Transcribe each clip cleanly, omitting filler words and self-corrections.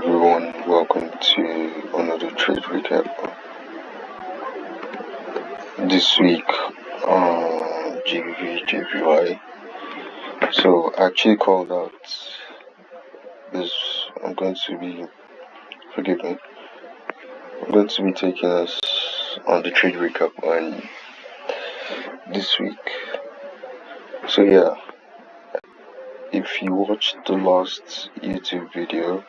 everyone, welcome to another trade recap. This week on GBPJPY. So I actually called out this. I'm going to be taking us on the trade recap on this week. So yeah, if you watched the last YouTube video,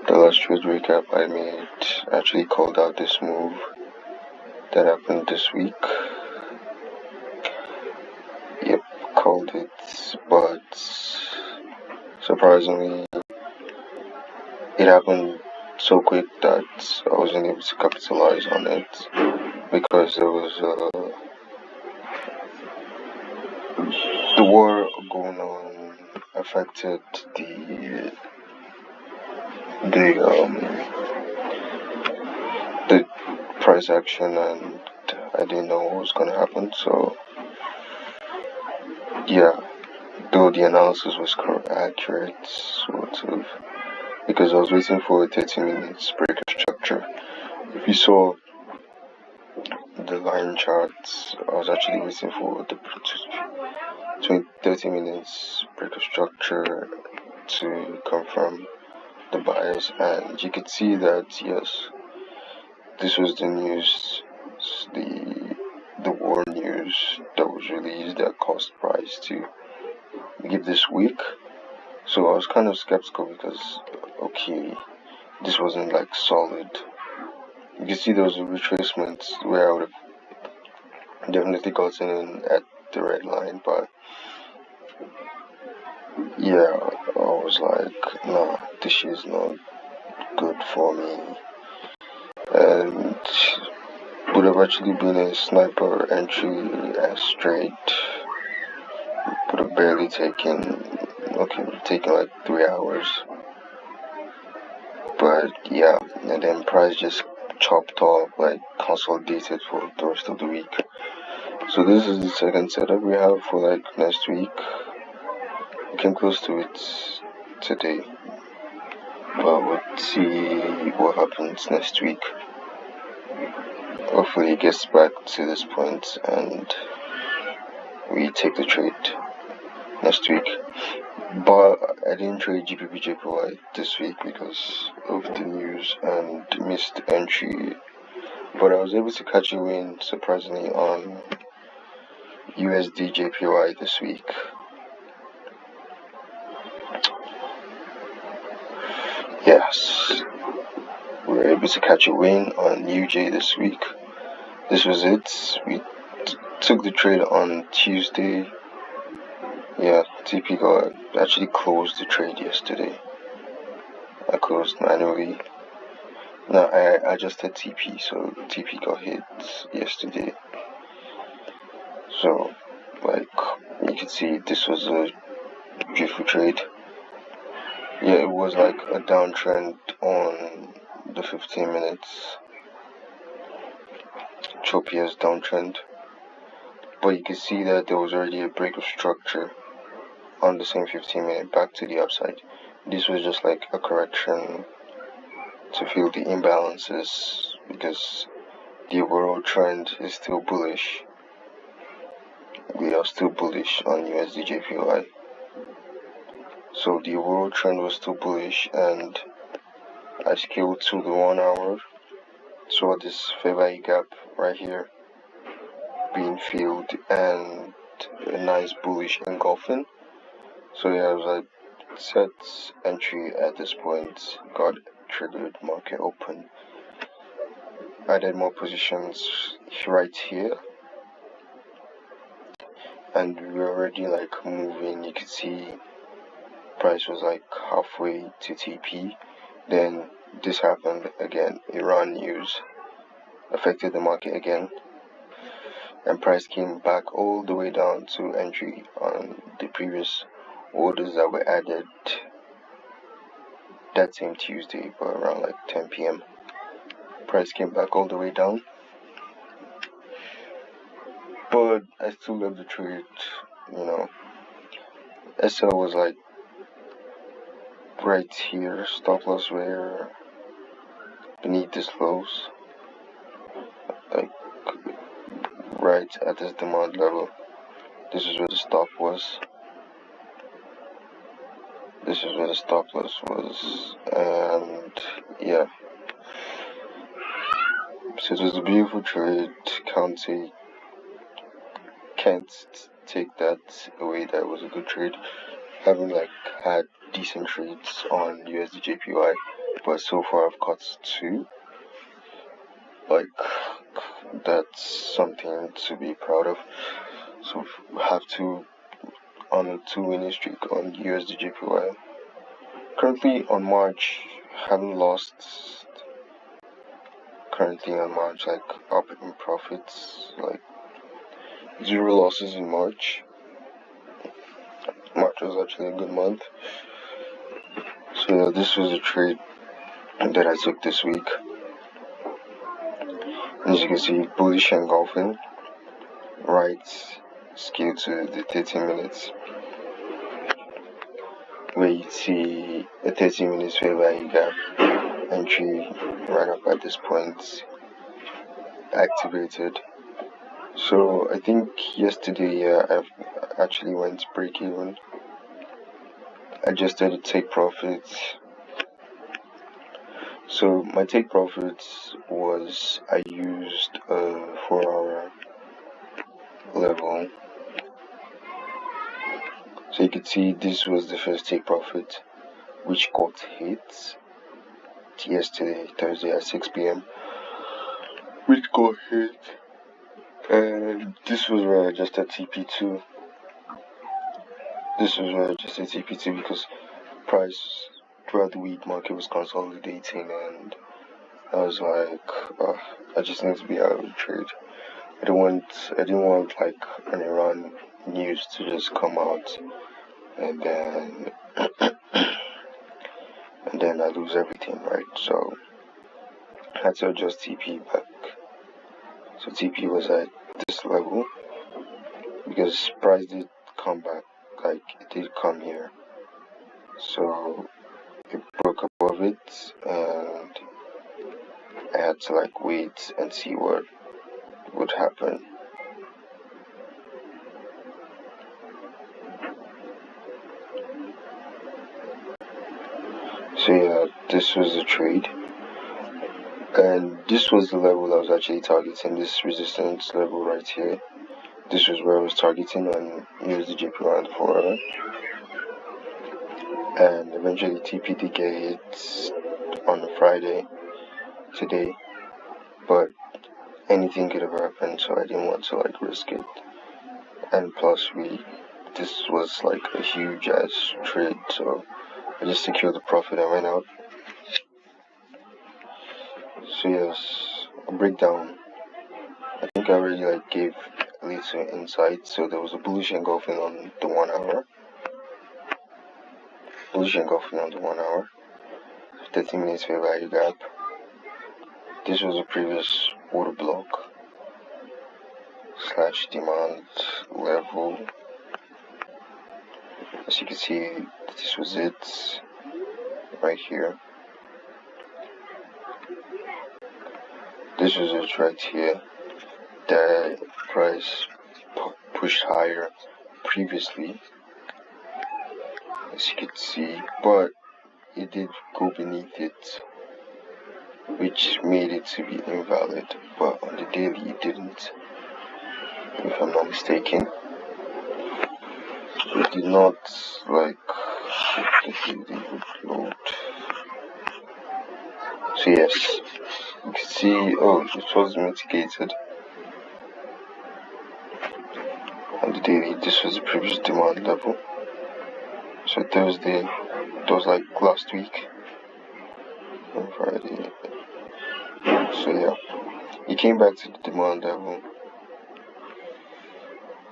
the last trade recap I made, actually called out this move that happened this week. Yep, called it, but surprisingly it happened so quick that I wasn't able to capitalize on it because there was the war going on affected the price action, and I didn't know what was gonna happen. So yeah, though the analysis was accurate, sort of, because I was waiting for a 30 minutes break of structure. If you saw the line charts, I was actually waiting for the 30 minutes break of structure to confirm the bias, and you could see that yes, this was the news, the war news that was released that caused price to give this week. So I was kind of skeptical because okay, this wasn't like solid. You can see there was a retracement where I would have definitely gotten in at the red line, but yeah, I was like, nah, this is not good for me, and would have actually been a sniper entry as straight. Would have barely taken like 3 hours, but yeah, and then price just chopped off, like consolidated for the rest of the week. So this is the second setup we have for like next week. We came close to it today, but we'll see what happens next week. Hopefully it gets back to this point and we take the trade next week. But I didn't trade GBPJPY this week because of the news and missed entry. But I was able to catch a win, surprisingly, on USDJPY this week. Yes, we were able to catch a win on UJ this week. This was it. We took the trade on Tuesday. Yeah, TP actually closed the trade yesterday. I closed manually. No, I adjusted TP, so TP got hit yesterday. So, like, you can see this was a beautiful trade. Yeah, it was like a downtrend on the 15 minutes. Chopia's downtrend. But you can see that there was already a break of structure on the same 15 minute back to the upside. This was just like a correction to fill the imbalances because the overall trend is still bullish. We are still bullish on USDJPY. So the overall trend was still bullish, and I scaled to the 1 hour. Saw this fair value gap right here being filled and a nice bullish engulfing. So yeah, I was like, set entry at this point, got triggered, market open, added more positions right here, and we were already like moving. You could see price was like halfway to TP. Then this happened again. Iran news affected the market again, and price came back all the way down to entry on the previous orders that were added that same Tuesday, but around like 10 p.m. Price came back all the way down, but I still love the trade. SL was like right here, stop loss were beneath this lows, like right at this demand level. This is where the stop was. This is where the stop loss was, and yeah. So it was a beautiful trade. Can't take that away that it was a good trade. Haven't like had decent trades on USDJPY, but so far I've caught 2. Like, that's something to be proud of. So have 2 on a 2 winning streak on USDJPY. Currently on March, haven't lost. Currently on March, like up in profits, like 0 losses in March. March was actually a good month. So yeah, this was a trade that I took this week. As you can see, bullish engulfing, right scale to the 30 minutes, where you see a 30 minutes fair value gap entry right up at this point activated. So I think yesterday I actually went break even. I just did a take profits. So my take profits was I used a 4-hour level. So you could see this was the first take profit, which got hit yesterday, Thursday at 6 p.m. Which got hit, and this was where I adjusted TP2. Because price throughout the week market was consolidating, and I was like, I just need to be out of the trade. I didn't want like an Iran news to just come out and then I lose everything, right? So I had to adjust TP back. So TP was at this level because price did come back, like it did come here. So it broke above it, and I had to like wait and see what would happen. So yeah, this was the trade, and this was the level I was actually targeting, this resistance level right here. This was where I was targeting on USDJPY on the 4-hour, and eventually TP did get hit on a Friday today, but anything could have happened, so I didn't want to like risk it. And plus this was like a huge ass trade, so I just secured the profit and went out. So yes, a breakdown. I think I already like gave a little insight. So there was a bullish engulfing on the 1-hour. 30 minutes fair value gap. This was a previous order block / demand level. As you can see, this was it right here. This was it right here. The price pushed higher previously, as you can see, but it did go beneath it, which made it to be invalid. But on the daily it didn't, if I'm not mistaken. It did not like load. So yes, you can see, it was mitigated. On the daily, this was the previous demand level. So Thursday, it was like last week, on Friday. So yeah, it came back to the demand level,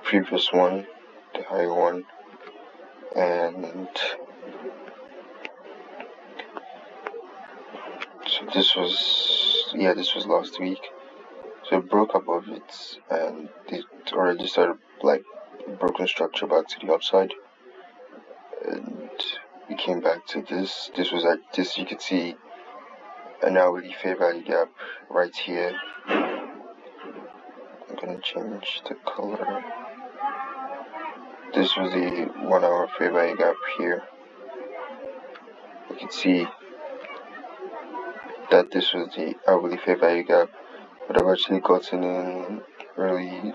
previous one, the higher one, and so this was last week. So it broke above it, and it already started like broken structure back to the upside, and we came back to this. This was like this. You could see an hourly fair value gap right here. I'm gonna change the color. This was the 1 hour fair value gap here. You can see that this was the hourly fair value gap, but I've actually gotten in early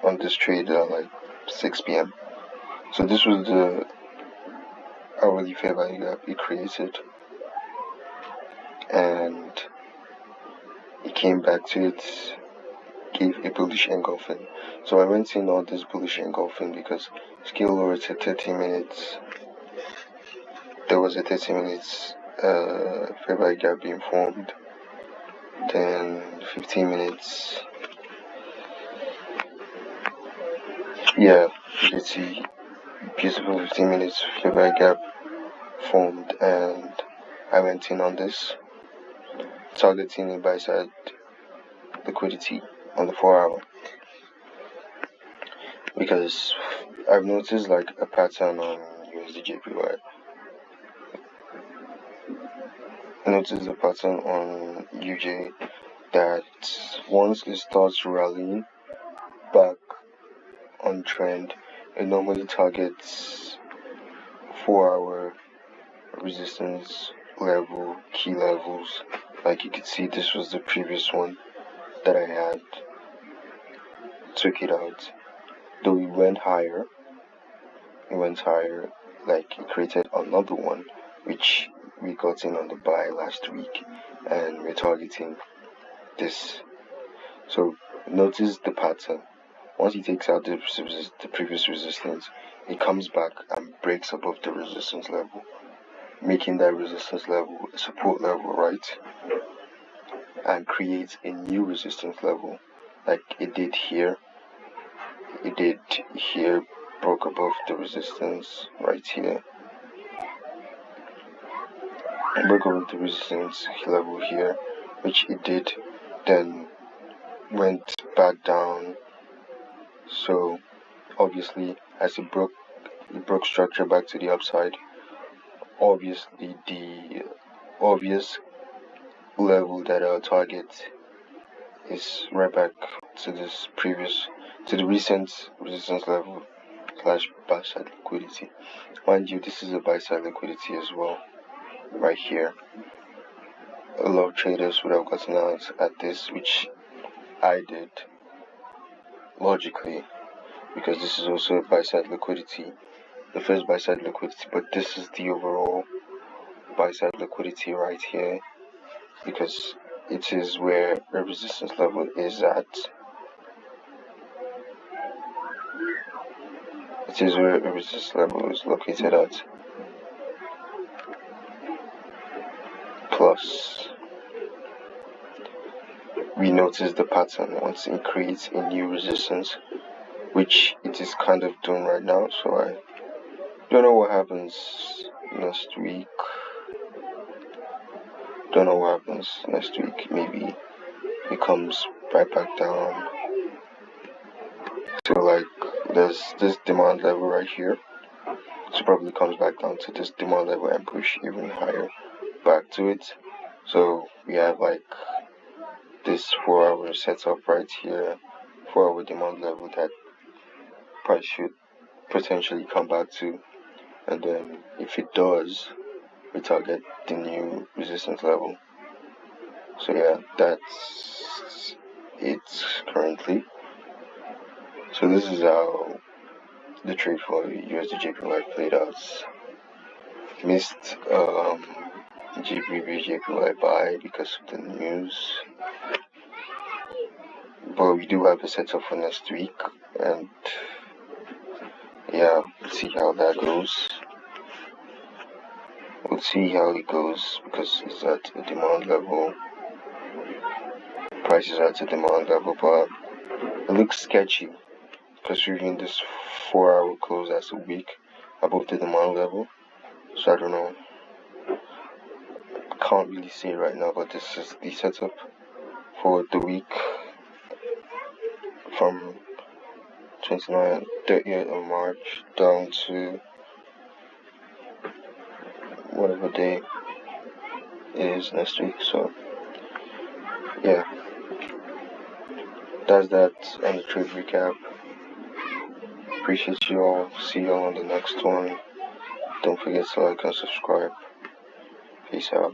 on this trade at like 6 p.m. So this was the hourly fair value gap it created, and it came back to it, gave a bullish engulfing. So I went in on this bullish engulfing because scale over to 30 minutes. There was a 30 minutes fair value gap being formed. Then 15 minutes. Yeah, you can see beautiful 15 minutes fair value gap formed, and I went in on this, targeting a buy side liquidity on the 4 hour, because I've noticed like a pattern on USDJPY. I noticed a pattern on UJ that once it starts rallying back on trend, it normally targets 4 hour resistance level, key levels. Like you could see, this was the previous one that I had, took it out, though it went higher, like it created another one which we got in on the buy last week, and we're targeting this. So notice the pattern. Once he takes out the previous resistance, it comes back and breaks above the resistance level, making that resistance level a support level, right? And creates a new resistance level, like it did here. It did here, broke above the resistance right here, broke above the resistance level here, which it did, then went back down. So obviously, as it broke structure back to the upside, obviously the obvious level that I'll target is right back to the recent resistance level / buy side liquidity. Mind you, this is a buy side liquidity as well, right here. A lot of traders would have gotten out at this, which I did logically, because this is also a buy side liquidity, the first buy side liquidity, but this is the overall buy side liquidity right here, because it is where the resistance level is at. It is where the resistance level is located at. Plus, we notice the pattern once it creates a new resistance, which it is kind of doing right now. So I don't know what happens next week. Maybe it comes right back down. So like there's this demand level right here. So probably comes back down to this demand level and push even higher back to it. So we have like this 4 hour setup right here, 4 hour demand level that price should potentially come back to, and then if it does, we target the new resistance level. So yeah, that's it currently. So this is how the trade for USDJPY played out. Missed GBPJPY buy because of the news, but we do have a setup for next week, and yeah, we'll see how that goes. We'll see how it goes, because it's at a demand level. Price is at a demand level, but it looks sketchy considering this 4 hour close as a week above the demand level. So I don't know. Can't really say right now, but this is the setup for the week from 29th, 30th of March down to whatever day it is next week. So yeah, that's that on the trade recap. Appreciate you all. See you all on the next one. Don't forget to like and subscribe. Peace out.